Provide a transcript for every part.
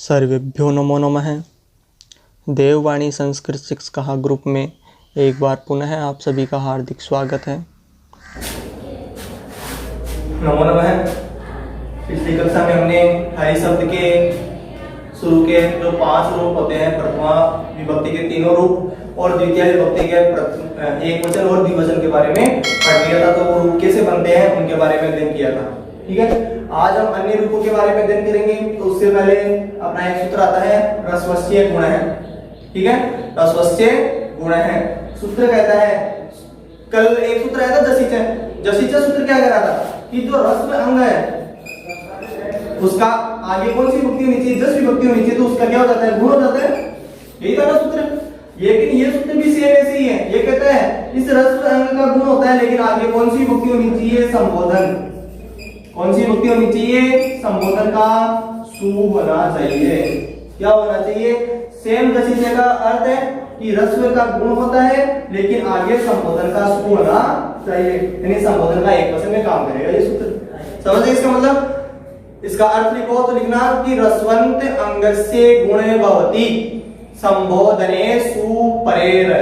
सर्वेभ्यो नमो नमः। देववाणी संस्कृत शिक्षा ग्रुप में एक बार पुनः आप सभी का हार्दिक स्वागत है। नमो नमः। पिछली कक्षा में हमने हरि शब्द के शुरू के जो 5 रूप होते हैं, प्रथमा विभक्ति के 3 रूप और द्वितीय विभक्ति के एक वचन और द्विवचन के बारे में पढ़ लिया था। तो वो रूप कैसे बनते हैं उनके बारे में अध्ययन किया था। ठीक है, आज हम अन्य रूपों के बारे में अध्ययन करेंगे। तो उससे पहले अपना एक सूत्र आता है, रसवश्य गुण है। ठीक है, रसवश्य गुण है। सूत्र कहता है, कल एक सूत्र आया था जसीच। जसीच सूत्र क्या कह रहा था कि जो रस्व अंग है उसका आगे कौन सी विभक्ति होनी चाहिए, जस विभक्ति होनी चाहिए, तो उसका क्या हो जाता है, गुण हो जाता है। यही था ना सूत्र। लेकिन ये सूत्र भी सेम ऐसे ही है। ये कहता है इस रस्व अंग का गुण होता है, लेकिन आगे कौन सी विभक्ति होनी चाहिए, संबोधन। कौन सी विभक्ति होनी चाहिए, संबोधन का सु होना चाहिए। क्या होना चाहिए, सेम जसीच का अर्थ है कि रस्व का गुण होता है, लेकिन आगे संबोधन का सु होना चाहिए, यानी संबोधन का एक वचन में काम करेगा ये सूत्र। समझे इसका मतलब? इसका अर्थ लिखो तो लिखना कि रस्वंत अंगस्य गुणे भवति संबोधने सुपरेर।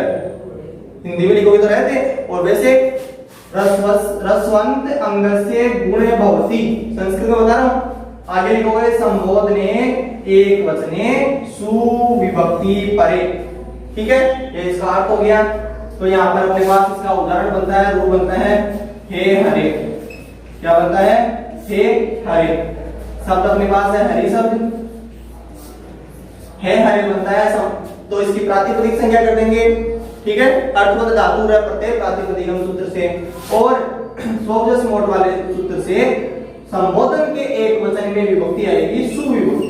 हिंदी में लिखोगे तो रहते, और वैसे रस्वंत अंगस्य गुणे भवति, संस्कृत में बता रहा हूं, आगे लिखोगे संबोधने एक वचने सुविभक्ति परे। ठीक है, ये इसका अर्थ हो गया। तो यहाँ पर अपने पास इसका उदाहरण बनता है, रूप बनता है हे हरे। क्या बनता है, हे हरे। शब्द अपने पास है हरि शब्द, हे हरे बनता है। तो इसकी प्रातिपदिक संज्ञा कर देंगे। ठीक है, अर्थवत धातु रह प्रत्यय प्रातिपदिकम सूत्र से और स्वजस मोड वाले सूत्र से संबोधन के एक वचन में विभक्ति आएगी सुविभक्ति।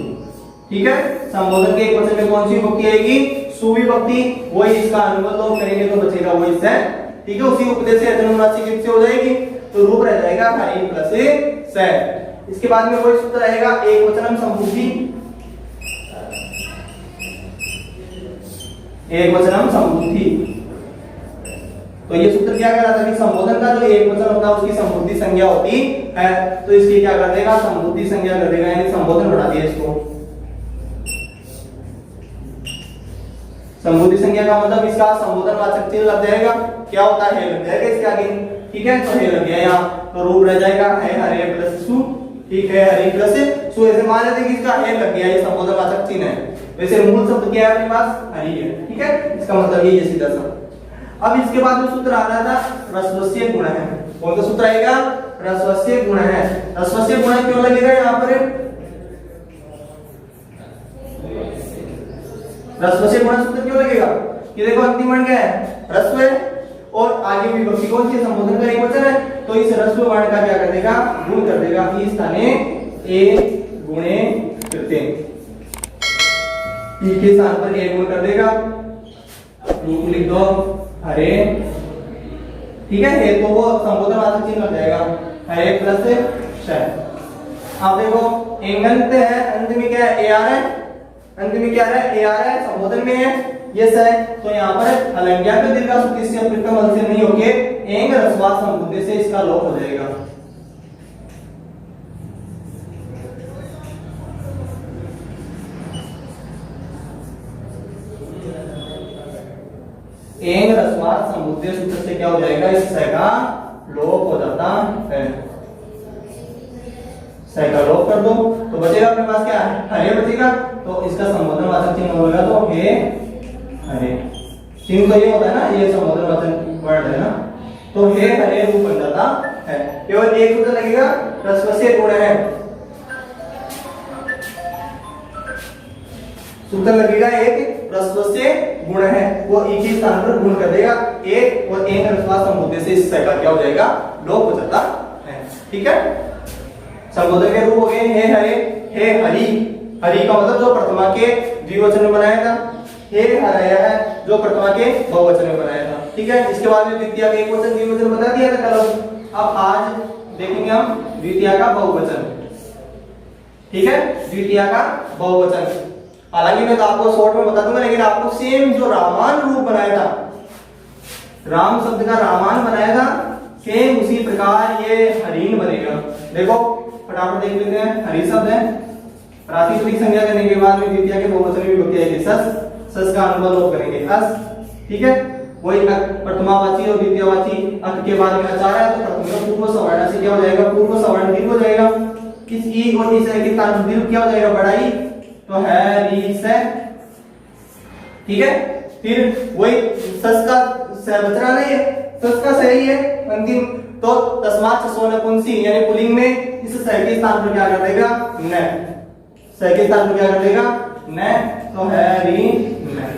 ठीक है, संबोधन के एक वचन में कौन सी विभक्ति आएगी, सुविभक्ति। वही इसका अनुबंध करेंगे तो बचेगा वही से। ठीक है, उसी उपदेश से अनुनासिक से हो जाएगी, तो रूप रह जाएगा हरि प्लस से। इसके बाद में वही सूत्र रहेगा एक वचनम संबुद्धि। एक वचनम संबुद्धि। तो ये सूत्र क्या कह रहा था कि संबोधन का जो एक वचन होता है उसकी संबुद्धि संज्ञा होती है, तो इसकी क्या कर देगा, संबुद्धि संज्ञा कर देगा, यानी संबोधन बढ़ा दिया इसको। संबुद्धि संज्ञा का मतलब इसका संबोधनवाचक चिन्ह लग जाएगा। क्या होता है, हे लग जाएगा इसके आगे। ठीक है, तो हे लग गया यहाँ, तो रूप रह जाएगा हे हरे प्लस सु। ठीक है, हरि प्लस सु। ऐसे मान लेते कि इसका हे लग गया, ये संबोधनवाचक चिन्ह है। वैसे मूल शब्द क्या है अपने पास, हरि है। ठीक है, इसका मतलब ये सीधा सा। अब इसके बाद जो सूत्र आ रहा था रसवश्य गुण है। कौन सा सूत्र आएगा, रसवश्य गुण है। रसवश्य गुण क्यों लगेगा यहाँ पर, रसवश्य गुण सूत्र क्यों लगेगा, ये देखो अंतिम वर्ण क्या है, रस्व, और आगे विभक्ति कौन सी, संबोधन का एक वचन है, तो इस रस्व वर्ण का क्या कर देगा, गुण कर देगा। इस स्थाने ए गुणे कृते, ई के स्थान पर ए गुण कर देगा। रूप लिख दो हरे। ठीक है, ये तो वो संबोधनवाचक चिन्ह लग जाएगा, हरे प्लस श। आप देखो एंगंत है, अंत में क्या है, ए आर है। अंत में क्या है, ए आर है, संबोधन में है, यस है। तो यहाँ पर अलंज्ञा पे दीर्घ सुति से प्रथम हल से नहीं होके एंग रस्वा संबुद्धि से इसका लोप हो जाएगा। एंग रस्वा संबुद्धि सूत्र से क्या हो जाएगा, इस स का लोप हो जाता है। स का लोप कर दो तो बचेगा अपने पास क्या है, हरे बचेगा। तो इसका संबोधनवाचक चिन्ह होगा तो हे हरे। चिन्ह तो ये होता है ना, ये संबोधनवाचक वर्ड है ना, तो हे हरे रूप बन जाता है। केवल एक सूत्र लगेगा, रसवश्य गुण है। सूत्र लगेगा एक, रसवश्य गुण है, वो एक ही स्थान पर गुण कर देगा एक, और एक रस्वा संबोधन से इस का क्या हो जाएगा, लोप हो जाता है। ठीक है, संबोधन के रूप हो गए हे हरे, हे हरि। हरि का मतलब जो प्रथमा के द्विवचन में बनाया था, हे हरया है जो प्रथमा के बहुवचन में बनाया था। ठीक है, इसके बाद में द्वितीय का एक वचन द्विवचन बता दिया था कल। अब आज देखेंगे हम द्वितीय का बहुवचन। ठीक है, द्वितीय का बहुवचन। हालांकि मैं तो आपको शॉर्ट में बता दूंगा, लेकिन आपको सेम जो रामान रूप बनाया था, राम शब्द का रामान बनाया था, सेम उसी प्रकार ये हरिण बनेगा। देखो फटाफट देख लेते हैं। हरि शब्द है, प्रातिपदिक संज्ञा करने के बाद में द्वितीय के बहुवचन में विभक्ति आएगी सस, सस का अनुबंध करेंगे अस, ठीक है। वही प्रथमावाची और द्वितीयवाची अक के बाद में अचार है तो प्रथम में पूर्व सवर्ण से क्या हो जाएगा, पूर्व सवर्ण दीर्घ हो जाएगा। इस ई और इस के स्थान पर दीर्घ क्या हो जाएगा, बड़ा ई, तो है री से, ठीक है। फिर वही सस का बचना नहीं है, सस का सही है अंतिम, तो तस्मात् ससो नपुंसी यानी पुल्लिंग में इस स के स्थान पर क्या कर देगा, न, स के स्थान पर क्या कर देगा, न, तो है री न,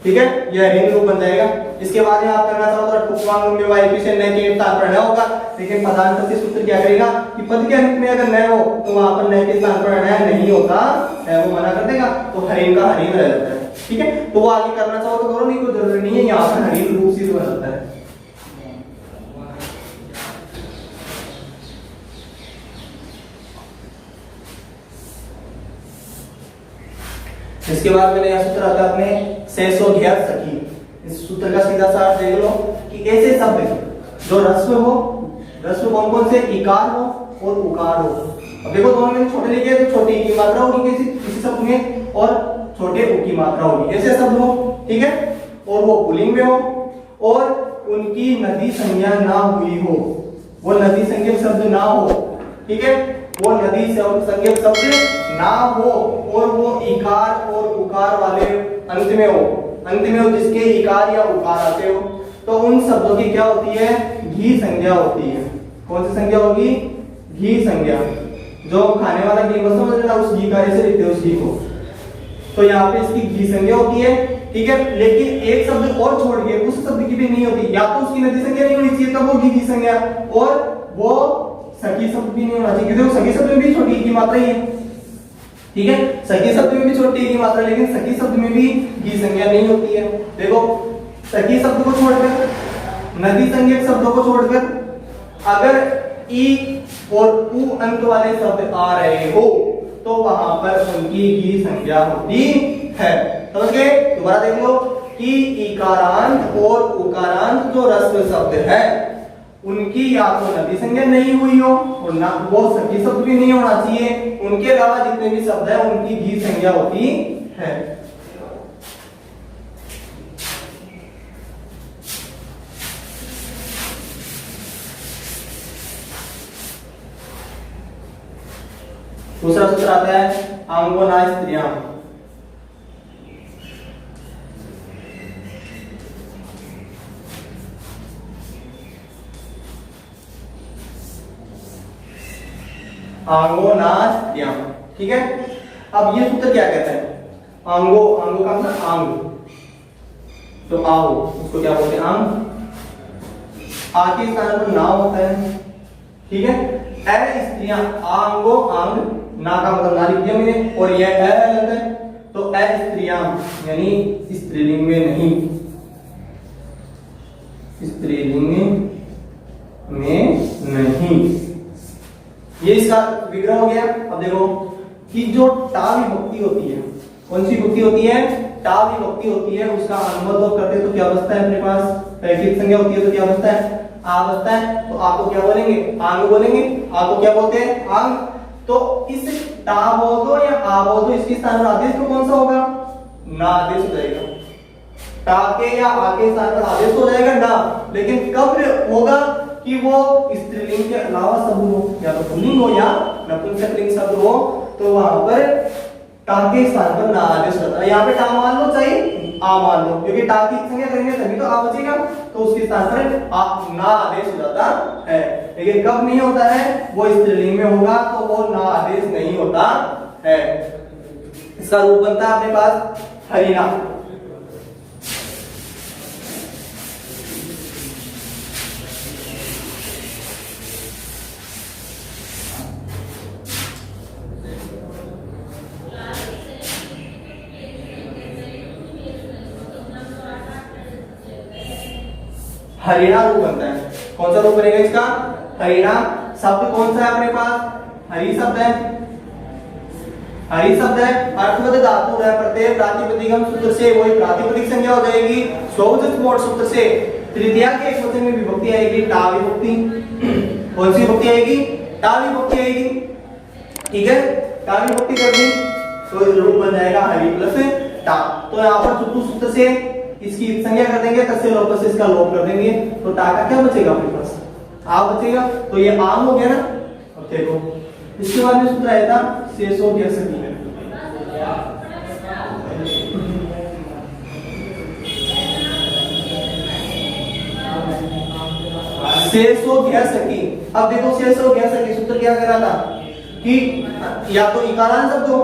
ठीक है। यह ऋण रूप बन जाएगा। इसके बाद में आप करना चाहो तो उपवांग में वाई से न के स्थान पर न होगा, लेकिन प्रधान पद सूत्र क्या करेगा कि पद के अंत में अगर न हो तो वहां पर न के स्थान पर न नहीं होता है, वो मना कर देगा, तो हरिण का हरिण रह जाता है, ठीक है। तो वो आगे करना चाहो तो करो, नहीं कोई जरूरी नहीं है, यहाँ पर हरिण रूप सिद्ध बन जाता है। इसके बाद में नया सूत्र आता है अपने सेसो घ्यात सखी। इस सूत्र का सीधा सा अर्थ देख लो कि ऐसे शब्द जो ह्रस्व हो, ह्रस्व कौन कौन से, इकार हो और उकार हो। अब देखो दोनों में छोटे लिखे तो छोटी ई की मात्रा होगी किसी शब्द में और छोटे उ की मात्रा होगी, ऐसे शब्द हो, ठीक है। और वो पुल्लिंग में हो और उनकी नदी संज्ञा ना हुई हो, वो नदी संज्ञक शब्द ना हो, ठीक है, वो नदी संज्ञक शब्द ना हो और वो इकार और उकार वाले अंत में हो, अंत में हो जिसके इकार या उकार आते हो, तो उन शब्दों की क्या होती है, घी संज्ञा होती है। कौन सी संज्ञा होगी, घी संज्ञा, जो खाने वाला घी मस्त समझ लेना, उस घी का ऐसे लिखते हो उस घी को, तो यहाँ पे इसकी घी संज्ञा होती है, ठीक है। लेकिन एक शब्द और छोड़ के उस शब्द की भी नहीं होती, या तो उसकी नदी संज्ञा नहीं होनी चाहिए तब वो घी संज्ञा, और वो सखी शब्द भी नहीं होना चाहिए, क्योंकि सखी शब्द में भी छोटी की मात्रा ही है, ठीक है। सखी शब्द में भी छोटी की मात्रा, लेकिन सखी शब्द में भी घी संज्ञा नहीं होती है। देखो सखी शब्द को छोड़कर, नदी संज्ञक शब्दों को छोड़कर अगर ई और उ अंत वाले शब्द आ रहे हो तो वहां पर उनकी घी संज्ञा होती है। समझ गए? दोबारा देख लो कि इकारांत और उकारांत जो ह्रस्व शब्द है उनकी या तो नदी संज्ञा नहीं हुई हो और ना वो सखी शब्द भी नहीं होना चाहिए, उनके अलावा जितने भी शब्द है उनकी घी संज्ञा होती है। दूसरा सूत्र आता है आंगोना स्त्रियां। आंगो ना स्त्रियां, ठीक है। अब ये सूत्र क्या कहता है, आंगो, आंगो का मतलब आंग, तो आओ उसको क्या बोलते हैं, आंग। आ के स्थान पर ना होता है, ठीक है। ए स्त्रियां, आंगो आंग, ना का मतलब ना लिख दिया मैंने, और यह ए लगता है, तो ए स्त्रियां यानी स्त्रीलिंग में नहीं, स्त्रीलिंग में नहीं, ये इसका विग्रह हो गया। अब देखो कि जो टा विभक्ति होती है, कौन सी विभक्ति होती है, टा विभक्ति होती है, उसका अनुबंध करते तो क्या बचता है अपने पास, रैखिक संज्ञा होती है तो क्या बचता है, आ बचता है, तो आ को क्या बोलेंगे, आंग बोलेंगे। आ को क्या बोलते हैं, आंग। तो इस टा बोल दो या आ बोल दो, इसके स्थान पर आदेश तो कौन सा होगा, ना आदेश हो जाएगा। टा के या आ के स्थान पर आदेश हो जाएगा ना, लेकिन कब होगा कि वो स्त्रीलिंग के अलावा शब्द हो, या तो पुल्लिंग हो या नपुंसकलिंग शब्द हो, तो वहां पर टा के स्थान पर ना आदेश होता है। यहाँ पे टा मान लो चाहे आ मान लो, क्योंकि टा की संज्ञा करेंगे तभी तो आ बचेगा, तो उसके स्थान पर आ ना आदेश हो जाता है। लेकिन कब नहीं होता है, वो स्त्रीलिंग में होगा तो वो ना आदेश नहीं होता है। इसका रूप बनता है अपने पास हरिणा। हरिणा रूप बनता है। कौन सा रूप बनेगा इसका, हरिणा। शब्द कौन सा है अपने पास, हरि शब्द है, हरि शब्द है, अर्थवद धातु है, प्रत्यय प्रातिपदिकम सूत्र से वही प्रातिपदिक संज्ञा हो जाएगी, स्वउचित मोड सूत्र से तृतीया के एक वचन में विभक्ति आएगी, टा विभक्ति। कौन सी विभक्ति आएगी, टा विभक्ति आएगी, ठीक है। टा विभक्ति कर दी तो रूप बन जाएगा हरि प्लस टा। तो यहाँ पर चुटू सूत्र से इसकी संज्ञा कर देंगे, तस्य लोप से इसका लोप कर देंगे, तो टा का क्या बचेगा अपने पास, आ बचेगा। तो ये आम हो गया ना। अब देखो इसके बाद में सूत्र आया था शेषो ज्ञसकी। शेषो ज्ञसकी। अब देखो शेषो ज्ञसकी सूत्र क्या करा था कि या तो इकारांत शब्द हो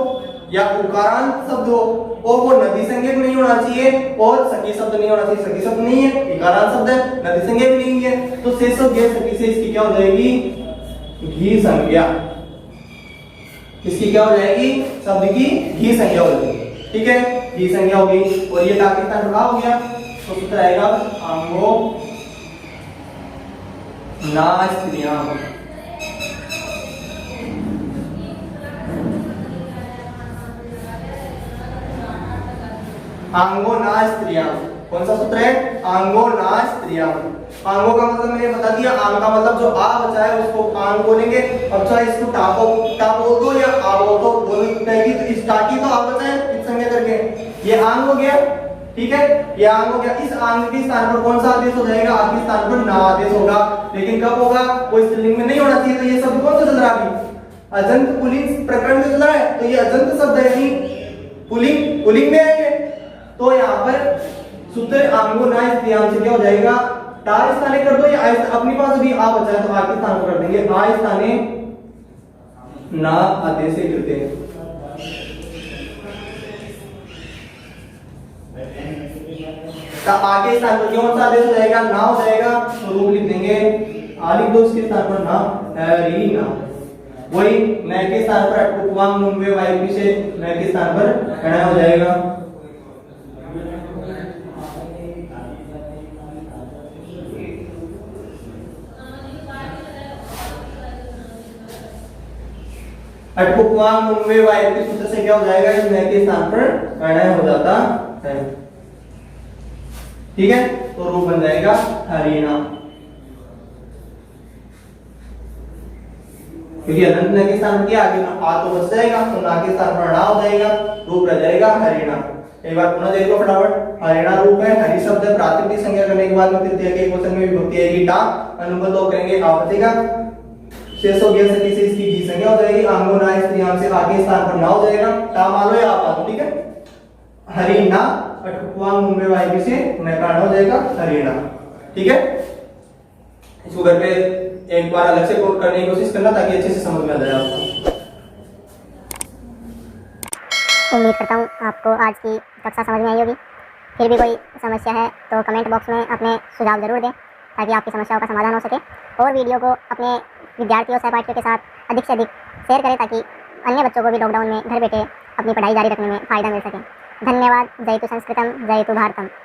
या उकारांत शब्द हो और वो नदी संज्ञक नहीं होना चाहिए और सखी शब्द नहीं होना चाहिए। सखी शब्द नहीं है, इकारांत शब्द है, नदी संज्ञा भी नहीं है, तो शेषो ज्ञसकी से इसकी क्या हो जाएगी, घी संज्ञा। इसकी क्या हो जाएगी, शब्द की घी संज्ञा हो जाएगी। ठीक है, घी संज्ञा होगी और ये पाकिस्तान प्रभाव हो गया। तो सूत्र आएगा आंगो ना स्त्रियां। आंगो ना स्त्रियां कौन सा सूत्र है, आंगो ना स्त्रियां। आंगो का मतलब मैंने बता दिया, आंग का मतलब जो आ बचा है उसको आंग बोलेंगे। अब चाहे इसको टा बोल दो या आ बोल दो, दोनों कहेगी। तो इस टा की तो आ बचा है इस संज्ञा करके, ये आंग हो गया। ठीक है, ये आंग हो गया। इस आंग के स्थान पर कौन सा आदेश हो जाएगा, आ के स्थान पर ना आदेश होगा। लेकिन कब होगा, वो स्त्रीलिंग में नहीं होना चाहिए। तो ये शब्द कौन सा चल रहा है, अजंत पुल्लिंग प्रकरण में चल रहा है। तो ये अजंत शब्द है, यानी पुल्लिंग में आएंगे। तो यहाँ पर सूत्र आंगो ना स्त्रियां से क्या हो जाएगा, टा स्थाने कर दो या अपने पास अभी आ बचा है तो आ के स्थान पर कर देंगे। आ स्थाने ना आदेश से करते हैं। तो आगे स्थान पर कौन सा आदेश हो जाएगा, ना हो जाएगा। तो रूप लिख देंगे, आ लिख दो इसके स्थान पर ना, री ना। वही न के स्थान पर अटकुवांग नुम्बे वायु से न के स्थान पर एना हो जाएगा। अटकुवांग नुम्बे वायु के सूत्र से क्या हो जाएगा, इस न के स्थान पर एना हो जाता है। ठीक है, तो रूप बन जाएगा हरिणा। क्योंकि अनंत न के स्थान पर क्या आगे आ तो बच जाएगा, तो ना के स्थान पर ना हो जाएगा, रूप रह जाएगा हरिणा। एक बार पुनः देखो फटाफट। हरिणा रूप है, हरि शब्द है, प्रातिपदिक संज्ञा करने के बाद में तृतीय के एकवचन में विभक्ति आएगी टा, अनुबंध हो करेंगे आ बचेगा। शेषो ज्ञसकी से इसकी घी संज्ञा हो जाएगी। आंगो ना स्त्रियां से आगे स्थान पर ना हो जाएगा, टा मान लो या आप मान लो। ठीक है, हरिणा अटकुवांग नुम्बे वायु से नकार हो जाएगा हरिणा। ठीक है, इसको घर पे एक बार अलग से कोट करने की कोशिश करना ताकि अच्छे से समझ में आ जाए आपको। उम्मीद करता हूँ आपको आज की कक्षा समझ में आई होगी। फिर भी कोई समस्या है तो कमेंट बॉक्स में अपने सुझाव जरूर दें ताकि आपकी समस्याओं का समाधान हो सके। और वीडियो को अपने विद्यार्थियों सहपाठियों के साथ अधिक से अधिक शेयर करें ताकि अन्य बच्चों को भी लॉकडाउन में घर बैठे अपनी पढ़ाई जारी रखने में फ़ायदा मिल सके। धन्यवाद। जयतु संस्कृतम, जयतु भारतम।